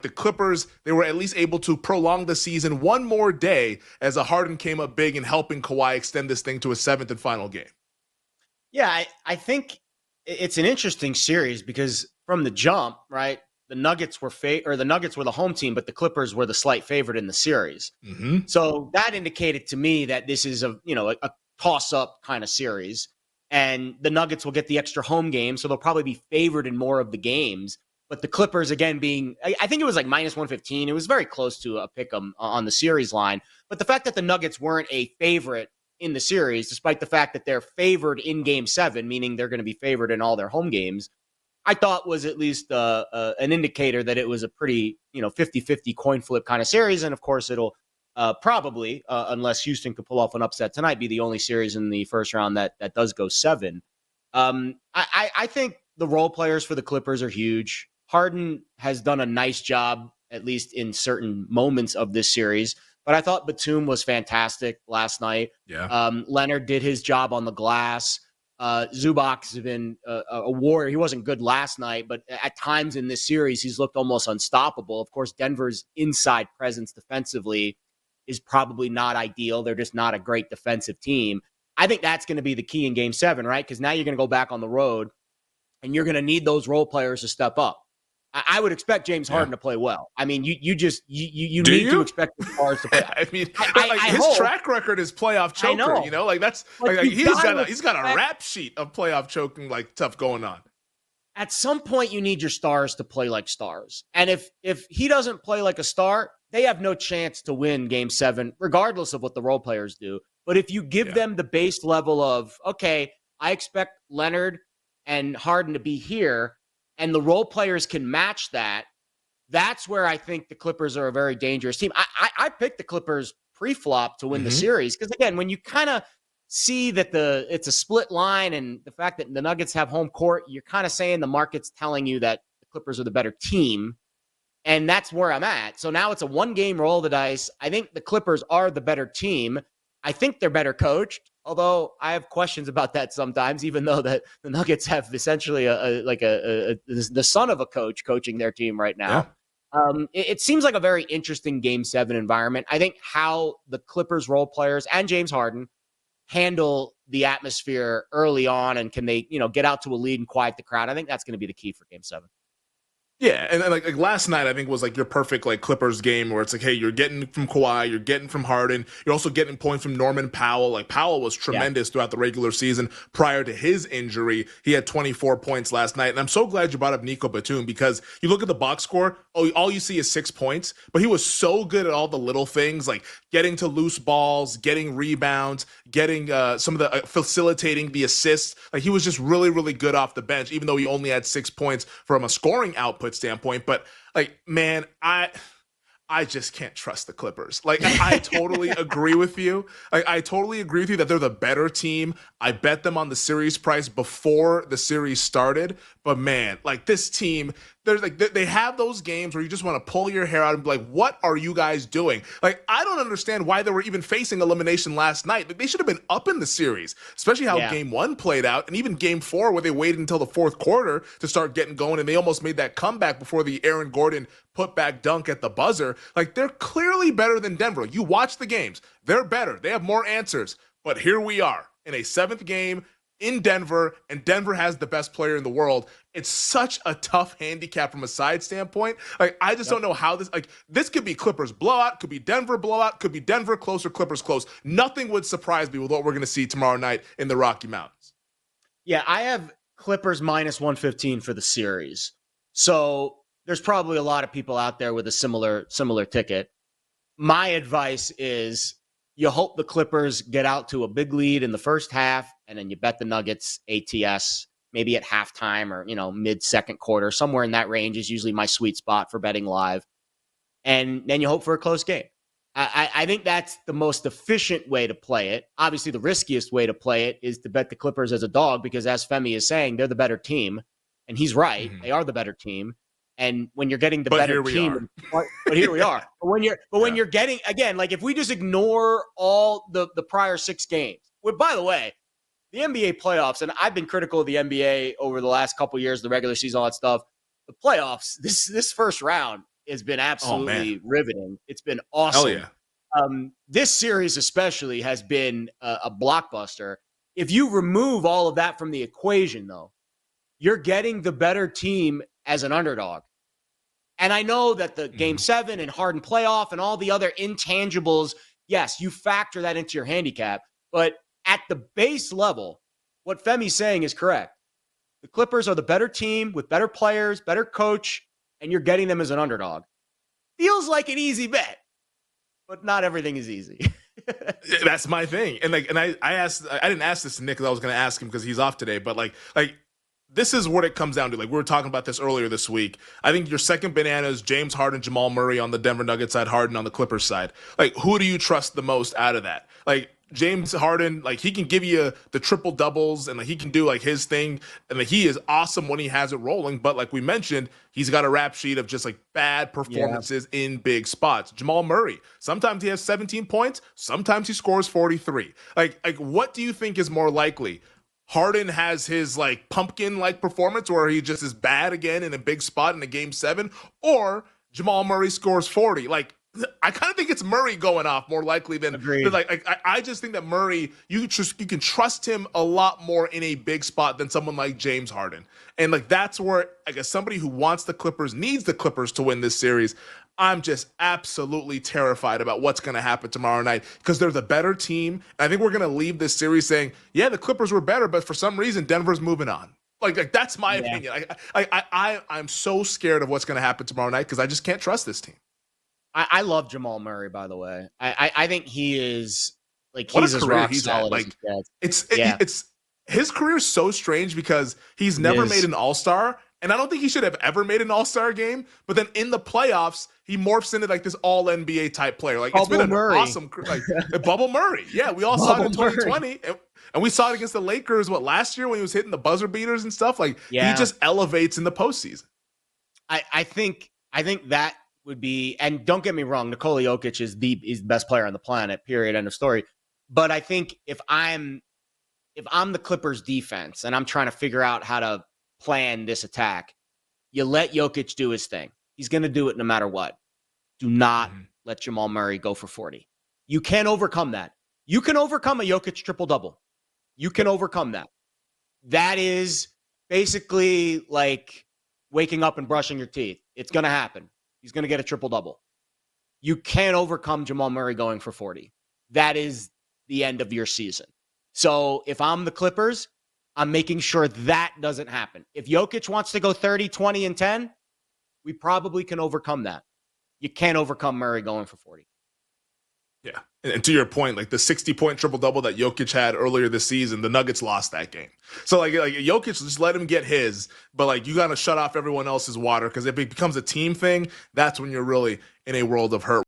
the Clippers, they were at least able to prolong the season one more day as a Harden came up big in helping Kawhi extend this thing to a seventh and final game. Yeah, I think it's an interesting series because from the jump, right, the Nuggets were the Nuggets were the home team, but the Clippers were the slight favorite in the series. Mm-hmm. So that indicated to me that this is a toss-up kind of series, and the Nuggets will get the extra home game, so they'll probably be favored in more of the games. But the Clippers, again, being, I think it was like minus 115. It was very close to a pick 'em on the series line. But the fact that the Nuggets weren't a favorite in the series, despite the fact that they're favored in game 7, meaning they're going to be favored in all their home games, I thought was at least an indicator that it was a pretty 50-50 coin flip kind of series. And of course, it'll probably, unless Houston could pull off an upset tonight, be the only series in the first round that does go 7. I think the role players for the Clippers are huge. Harden has done a nice job, at least in certain moments of this series. But I thought Batum was fantastic last night. Yeah. Leonard did his job on the glass. Zubac's been a warrior. He wasn't good last night, but at times in this series, he's looked almost unstoppable. Of course, Denver's inside presence defensively is probably not ideal. They're just not a great defensive team. I think that's going to be the key in game 7, right? Because now you're going to go back on the road and you're going to need those role players to step up. I would expect James Harden to play well. I mean, you need to expect the stars to play. I mean, his track record is playoff choker. That's he's got a rap sheet of playoff choking stuff going on. At some point, you need your stars to play like stars, and if he doesn't play like a star, they have no chance to win Game 7, regardless of what the role players do. But if you give them the base level of, okay, I expect Leonard and Harden to be here, and the role players can match that, that's where I think the Clippers are a very dangerous team. I picked the Clippers pre-flop to win the series because, again, when you kind of see that it's a split line and the fact that the Nuggets have home court, you're kind of saying the market's telling you that the Clippers are the better team, and that's where I'm at. So now it's a one-game roll of the dice. I think the Clippers are the better team. I think they're better coached, although I have questions about that sometimes, even though the Nuggets have essentially the son of a coach coaching their team right now. Yeah. It seems like a very interesting Game 7 environment. I think how the Clippers role players and James Harden handle the atmosphere early on, and can they get out to a lead and quiet the crowd, I think that's going to be the key for Game 7. Yeah, and like last night, I think was your perfect Clippers game where it's hey, you're getting from Kawhi, you're getting from Harden, you're also getting points from Norman Powell. Powell was tremendous throughout the regular season prior to his injury. He had 24 points last night, and I'm so glad you brought up Nico Batum because you look at the box score, all you see is 6 points, but he was so good at all the little things like getting to loose balls, getting rebounds, getting some of the facilitating the assists. He was just really, really good off the bench, even though he only had 6 points from a scoring output standpoint. But man, I just can't trust the Clippers. I totally agree with you. I totally agree with you that they're the better team. I bet them on the series price before the series started. But man, this team, there's they have those games where you just want to pull your hair out and be like, what are you guys doing? I don't understand why they were even facing elimination last night. They should have been up in the series, especially how Game 1 played out, and even Game 4 where they waited until the fourth quarter to start getting going, and they almost made that comeback before the Aaron Gordon put-back dunk at the buzzer. They're clearly better than Denver. You watch the games. They're better. They have more answers. But here we are in a 7th game in Denver, and Denver has the best player in the world. It's such a tough handicap from a side standpoint. I just don't know how this could be Clippers blowout, could be Denver blowout, could be Denver close or Clippers close. Nothing would surprise me with what we're going to see tomorrow night in the Rocky Mountains. Yeah, I have Clippers minus 115 for the series. So there's probably a lot of people out there with a similar ticket. My advice is you hope the Clippers get out to a big lead in the first half, and then you bet the Nuggets ATS maybe at halftime or, mid-second quarter. Somewhere in that range is usually my sweet spot for betting live. And then you hope for a close game. I think that's the most efficient way to play it. Obviously, the riskiest way to play it is to bet the Clippers as a dog because, as Femi is saying, they're the better team. And he's right. Mm-hmm. They are the better team. And when you're getting the better team, but here we are. But when you're getting, again, if we just ignore all the prior 6 games, by the way, the NBA playoffs, and I've been critical of the NBA over the last couple of years, the regular season, all that stuff. The playoffs, this first round has been Oh man. absolutely riveting. It's been Hell awesome. yeah. This series especially has been a blockbuster. If you remove all of that from the equation, though, you're getting the better team as an underdog. And I know that the game 7 and Harden playoff and all the other intangibles, yes, you factor that into your handicap. But at the base level, what Femi's saying is correct. The Clippers are the better team with better players, better coach, and you're getting them as an underdog. Feels like an easy bet, but not everything is easy. That's my thing. And I didn't ask this to Nick because I was going to ask him because he's off today. But like this is what it comes down to. Like we were talking about this earlier this week. I think your second banana is James Harden, Jamal Murray on the Denver Nuggets side, Harden on the Clippers side. Like who do you trust the most out of that? Like James Harden, like he can give you the triple doubles and like he can do like his thing and like he is awesome when he has it rolling. But like we mentioned, he's got a rap sheet of just like bad performances in big spots. Jamal Murray, sometimes he has 17 points, sometimes he scores 43. Like what do you think is more likely? Harden has his like pumpkin like performance where he just is bad again in a big spot in a game 7, or Jamal Murray scores 40. Like I kind of think it's Murray going off more likely than like I just think that Murray, you can trust him a lot more in a big spot than someone like James Harden. And like that's where I guess somebody who wants the Clippers, needs the Clippers to win this series. I'm just absolutely terrified about what's going to happen tomorrow night because they're the better team. And I think we're going to leave this series saying, yeah, the Clippers were better, but for some reason Denver's moving on. Like that's my opinion. I'm so scared of what's going to happen tomorrow night because I just can't trust this team. I love Jamal Murray, by the way. I think he is like What he's a as career rock he's solid at. as Like he gets. it's his career is so strange because he's never made an All-Star, and I don't think he should have ever made an All-Star game. But then in the playoffs, he morphs into like this All NBA type player. Like it's been an awesome like Bubble Murray. Yeah, we all saw it in 2020. And we saw it against the Lakers last year when he was hitting the buzzer beaters and stuff. Like he just elevates in the postseason. I think that would be, and don't get me wrong, Nikola Jokic is the best player on the planet, period, end of story. But I think if I'm the Clippers defense and I'm trying to figure out how to plan this attack, you let Jokic do his thing. He's going to do it no matter what. Do not let Jamal Murray go for 40. You can overcome that. You can overcome a Jokic triple-double. You can overcome that. That is basically like waking up and brushing your teeth. It's going to happen. He's going to get a triple-double. You can't overcome Jamal Murray going for 40. That is the end of your season. So if I'm the Clippers, I'm making sure that doesn't happen. If Jokic wants to go 30, 20, and 10, we probably can overcome that. You can't overcome Murray going for 40. Yeah. And to your point, like the 60-point triple-double that Jokic had earlier this season, the Nuggets lost that game. So like Jokic, just let him get his, but like you got to shut off everyone else's water because if it becomes a team thing, that's when you're really in a world of hurt.